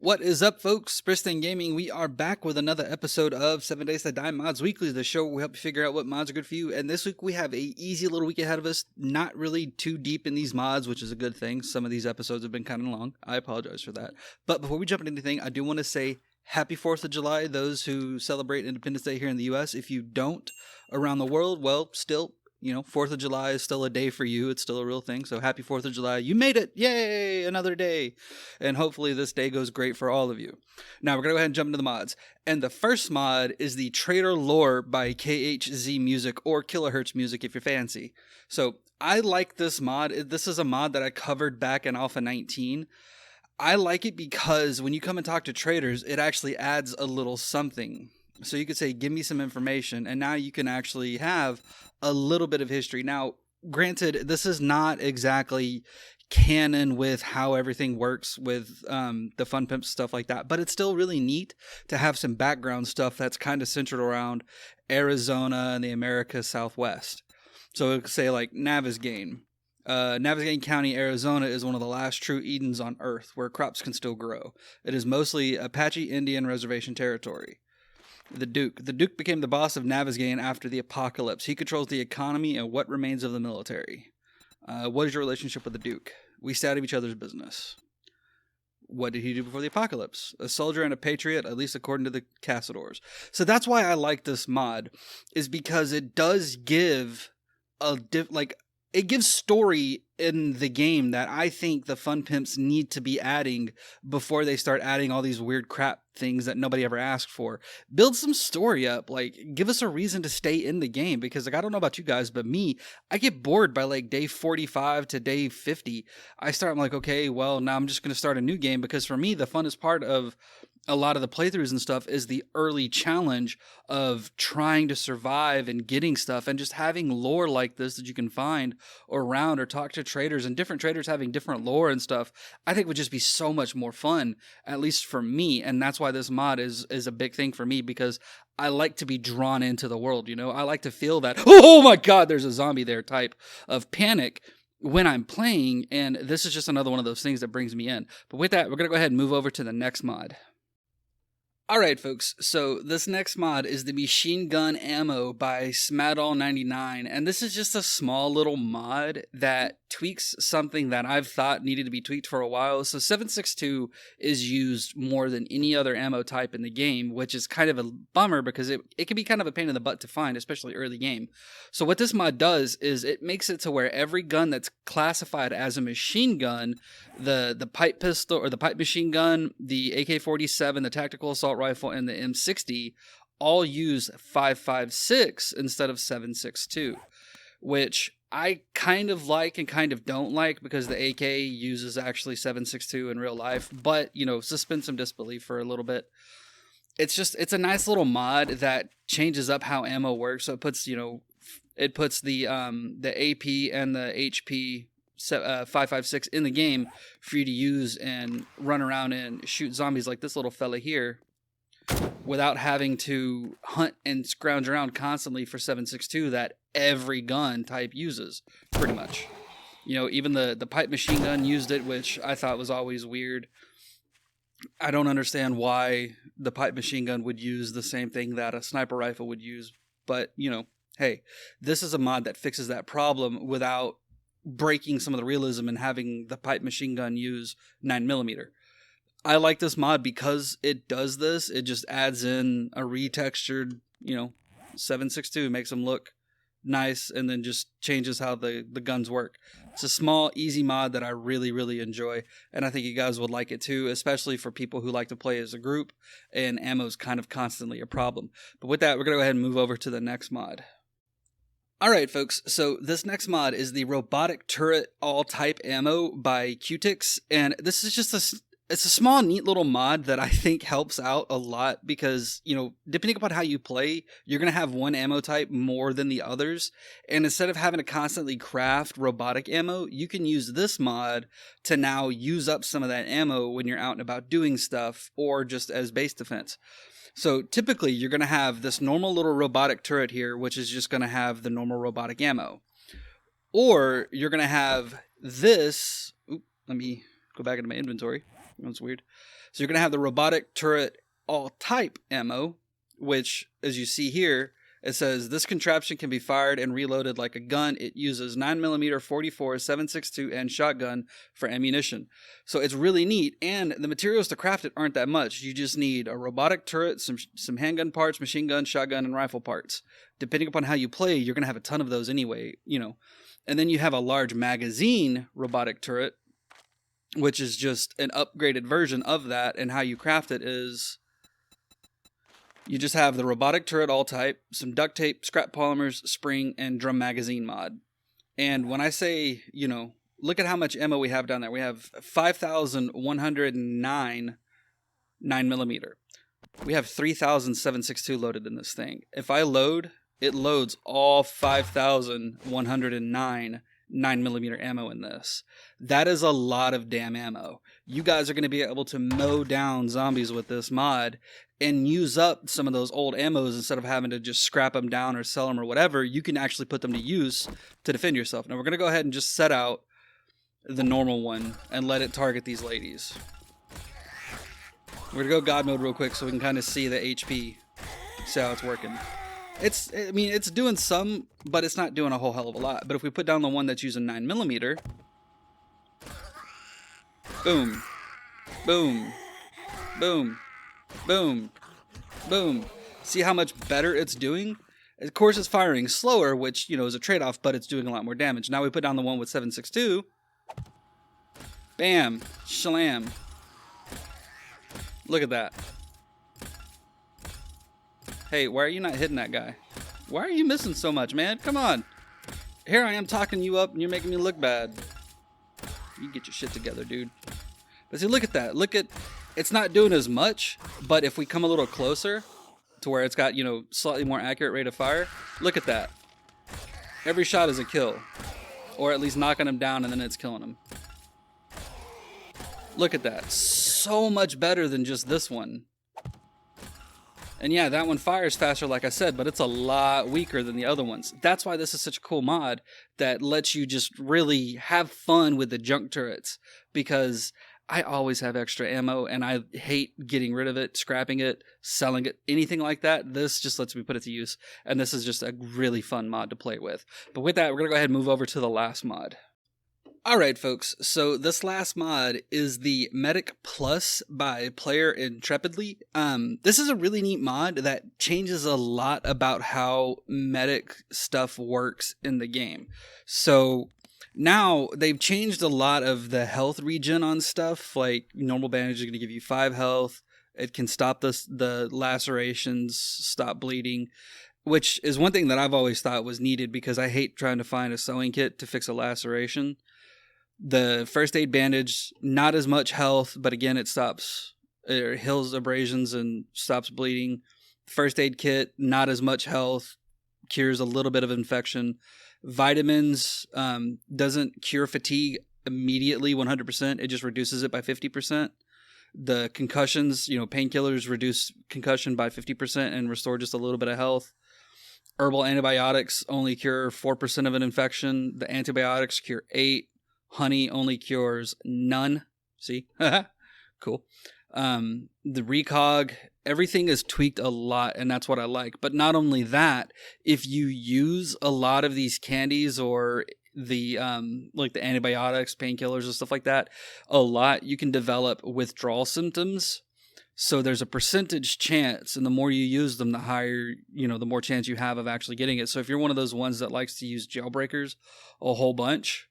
What is up, folks? Briston Gaming. We are back with another episode of 7 Days to Die Mods Weekly, the show where we help you figure out what mods are good for you. And this week we have a easy little week ahead of us. Not really too deep in these mods, which is a good thing. Some of these episodes have been kind of long. I apologize for that. But before we jump into anything, I do want to say Happy 4th of July, those who celebrate Independence Day here in the U.S. If you don't around the world, well, still, 4th of July is still a day for you. It's still a real thing. So happy 4th of July. You made it. Yay, another day. And hopefully this day goes great for all of you. Now we're going to go ahead and jump into the mods. And the first mod is the Traitor Lore by KHZ Music, or Kilohertz Music if you're fancy. So I like this mod. This is a mod that I covered back in Alpha 19. I like it because when you come and talk to traders, it actually adds a little something. So you could say, give me some information, and now you can actually have a little bit of history. Now, granted, this is not exactly canon with how everything works with the Fun Pimp stuff like that, but it's still really neat to have some background stuff that's kind of centered around Arizona and the Americas Southwest. So it could say like Navezgane. Navezgane County, Arizona is one of the last true Edens on Earth where crops can still grow. It is mostly Apache Indian reservation territory. The Duke. The Duke became the boss of Navezgane after the apocalypse. He controls the economy and what remains of the military. What is your relationship with the Duke? We stay out of each other's business. What did he do before the apocalypse? A soldier and a patriot, at least according to the Cassadors. So that's why I like this mod, is because it does give it gives story in the game that I think the Fun Pimps need to be adding before they start adding all these weird crap things that nobody ever asked for. Build some story up, give us a reason to stay in the game, because I don't know about you guys, but me, I get bored by day 45 to day 50. I'm like, okay, well, now I'm just going to start a new game, because for me, the funnest part of a lot of the playthroughs and stuff is the early challenge of trying to survive and getting stuff, and just having lore like this that you can find around or talk to traders, and different traders having different lore and stuff, I think would just be so much more fun, at least for me. And that's why this mod is a big thing for me, because I like to be drawn into the world. I like to feel that, oh my God, there's a zombie there type of panic when I'm playing. And this is just another one of those things that brings me in. But with that, we're going to go ahead and move over to the next mod. Alright, folks, so this next mod is the Machine Gun Ammo by Smadall99, and this is just a small little mod that tweaks something that I've thought needed to be tweaked for a while. So 7.62 is used more than any other ammo type in the game, which is kind of a bummer because it can be kind of a pain in the butt to find, especially early game. So what this mod does is it makes it to where every gun that's classified as a machine gun, the pipe pistol or the pipe machine gun, the AK-47, the tactical assault rifle, and the M60 all use 5.56 instead of 7.62, which I kind of like and kind of don't like, because the AK uses actually 7.62 in real life, but suspend some disbelief for a little bit. It's a nice little mod that changes up how ammo works. So it puts the AP and the HP 5.56 in the game for you to use and run around and shoot zombies like this little fella here, without having to hunt and scrounge around constantly for 7.62 that every gun type uses, pretty much. Even the pipe machine gun used it, which I thought was always weird. I don't understand why the pipe machine gun would use the same thing that a sniper rifle would use, but hey, this is a mod that fixes that problem without breaking some of the realism and having the pipe machine gun use 9mm. I like this mod because it does this. It just adds in a retextured, 7.62, makes them look nice, and then just changes how the guns work. It's a small, easy mod that I really, really enjoy, and I think you guys would like it too, especially for people who like to play as a group, and ammo's kind of constantly a problem. But with that, we're going to go ahead and move over to the next mod. Alright, folks, so this next mod is the Robotic Turret All-Type Ammo by Qtix, and this is just it's a small, neat little mod that I think helps out a lot because, depending upon how you play, you're going to have one ammo type more than the others, and instead of having to constantly craft robotic ammo, you can use this mod to now use up some of that ammo when you're out and about doing stuff, or just as base defense. So typically you're going to have this normal little robotic turret here, which is just going to have the normal robotic ammo. Or you're going to have this. Let me go back into my inventory. That's weird. So you're going to have the robotic turret all type ammo, which, as you see here, it says this contraption can be fired and reloaded like a gun. It uses 9mm 44, 7.62, and shotgun for ammunition. So it's really neat, and the materials to craft it aren't that much. You just need a robotic turret, some handgun parts, machine gun, shotgun, and rifle parts. Depending upon how you play, you're going to have a ton of those anyway, And then you have a large magazine robotic turret, which is just an upgraded version of that, and how you craft it is you just have the robotic turret all type, some duct tape, scrap polymers, spring, and drum magazine mod. And when I say, look at how much ammo we have down there. We have 5,109 9mm. We have 3,762 loaded in this thing. If I load, it loads all 5,109 9mm ammo in this. That is a lot of damn ammo. You guys are going to be able to mow down zombies with this mod and use up some of those old ammos instead of having to just scrap them down or sell them or whatever. You can actually put them to use to defend yourself. Now we're going to go ahead and just set out the normal one and let it target these ladies. We're going to go God mode real quick so we can kind of see the HP, see how it's working. It's doing some, but it's not doing a whole hell of a lot. But if we put down the one that's using 9mm, boom, boom, boom, boom, boom. See how much better it's doing? Of course, it's firing slower, which, is a trade-off, but it's doing a lot more damage. Now we put down the one with 7.62. Bam, shalam. Look at that. Hey, why are you not hitting that guy? Why are you missing so much, man? Come on. Here I am talking you up and you're making me look bad. You get your shit together, dude. But see, look at that. It's not doing as much, but if we come a little closer to where it's got, slightly more accurate rate of fire, look at that. Every shot is a kill. Or at least knocking him down and then it's killing him. Look at that. So much better than just this one. And yeah, that one fires faster, like I said, but it's a lot weaker than the other ones. That's why this is such a cool mod that lets you just really have fun with the junk turrets. Because I always have extra ammo, and I hate getting rid of it, scrapping it, selling it, anything like that. This just lets me put it to use, and this is just a really fun mod to play with. But with that, we're going to go ahead and move over to the last mod. Alright folks, so this last mod is the Medic Plus by Player Intrepidly. This is a really neat mod that changes a lot about how medic stuff works in the game. So now they've changed a lot of the health regen on stuff, like normal bandage is going to give you 5 health, it can stop the lacerations, stop bleeding, which is one thing that I've always thought was needed because I hate trying to find a sewing kit to fix a laceration. The first aid bandage, not as much health, but again, it heals abrasions and stops bleeding. First aid kit, not as much health, cures a little bit of infection. Vitamins, doesn't cure fatigue immediately 100%. It just reduces it by 50%. The concussions, painkillers reduce concussion by 50% and restore just a little bit of health. Herbal antibiotics only cure 4% of an infection. The antibiotics cure 8%. Honey only cures none. See? Cool. The recog, everything is tweaked a lot, and that's what I like. But not only that, if you use a lot of these candies or the like the antibiotics, painkillers, and stuff like that, a lot, you can develop withdrawal symptoms. So there's a percentage chance, and the more you use them, the higher, the more chance you have of actually getting it. So if you're one of those ones that likes to use jailbreakers a whole bunch,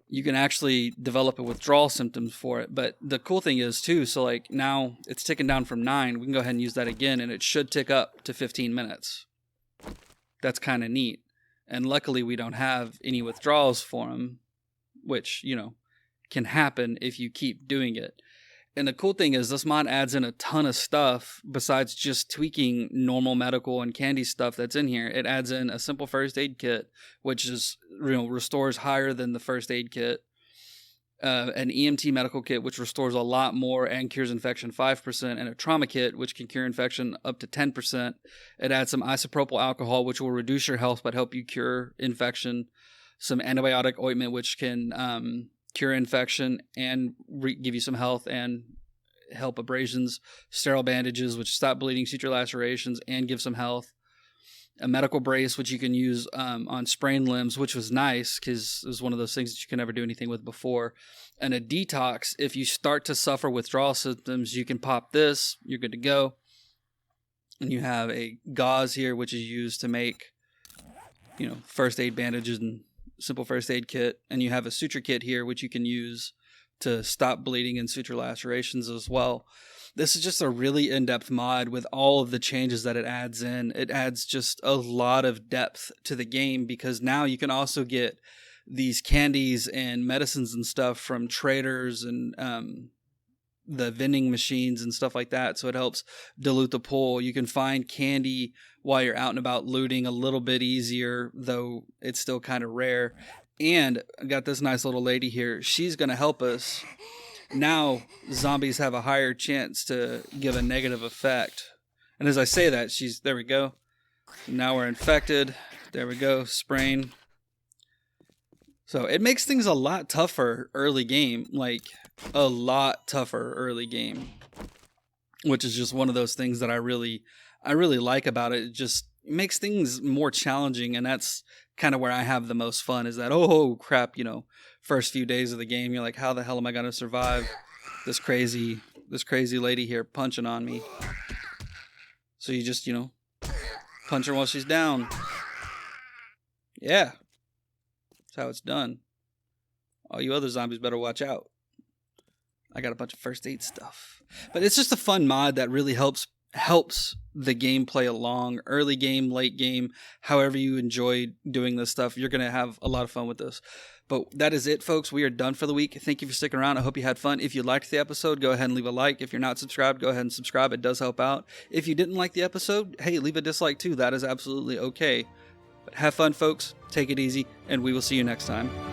you can actually develop a withdrawal symptoms for it. But the cool thing is too, so like now it's ticking down from 9. We can go ahead and use that again, and it should tick up to 15 minutes. That's kind of neat. And luckily we don't have any withdrawals for them, which, can happen if you keep doing it. And the cool thing is this mod adds in a ton of stuff besides just tweaking normal medical and candy stuff that's in here. It adds in a simple first aid kit, which is, restores higher than the first aid kit. An EMT medical kit, which restores a lot more and cures infection 5%, and a trauma kit, which can cure infection up to 10%. It adds some isopropyl alcohol, which will reduce your health but help you cure infection. Some antibiotic ointment, which can cure infection, and give you some health and help abrasions. Sterile bandages, which stop bleeding, suture lacerations, and give some health. A medical brace, which you can use on sprained limbs, which was nice because it was one of those things that you can never do anything with before. And a detox, if you start to suffer withdrawal symptoms, you can pop this, you're good to go. And you have a gauze here, which is used to make, first aid bandages and simple first aid kit. And you have a suture kit here, which you can use to stop bleeding and suture lacerations as well. This is just a really in-depth mod with all of the changes that it adds in. It adds just a lot of depth to the game because now you can also get these candies and medicines and stuff from traders and the vending machines and stuff like that. So it helps dilute the pool. You can find candy while you're out and about looting a little bit easier, though it's still kind of rare. And I got this nice little lady here. She's going to help us. Now zombies have a higher chance to give a negative effect. And as I say that, there we go. Now we're infected. There we go. Sprain. So it makes things a lot tougher early game. Like a lot tougher early game. Which is just one of those things that I really like about it. It just makes things more challenging. And that's kind of where I have the most fun is that, oh crap, first few days of the game, you're like, how the hell am I going to survive this crazy lady here punching on me? So you just, punch her while she's down. Yeah. That's how it's done. All you other zombies better watch out. I got a bunch of first aid stuff. But it's just a fun mod that really helps the gameplay along. Early game, late game, however you enjoy doing this stuff, you're going to have a lot of fun with this. But that is it, folks. We are done for the week. Thank you for sticking around. I hope you had fun. If you liked the episode, go ahead and leave a like. If you're not subscribed, go ahead and subscribe. It does help out. If you didn't like the episode, hey, leave a dislike too. That is absolutely okay. But have fun, folks. Take it easy, and we will see you next time.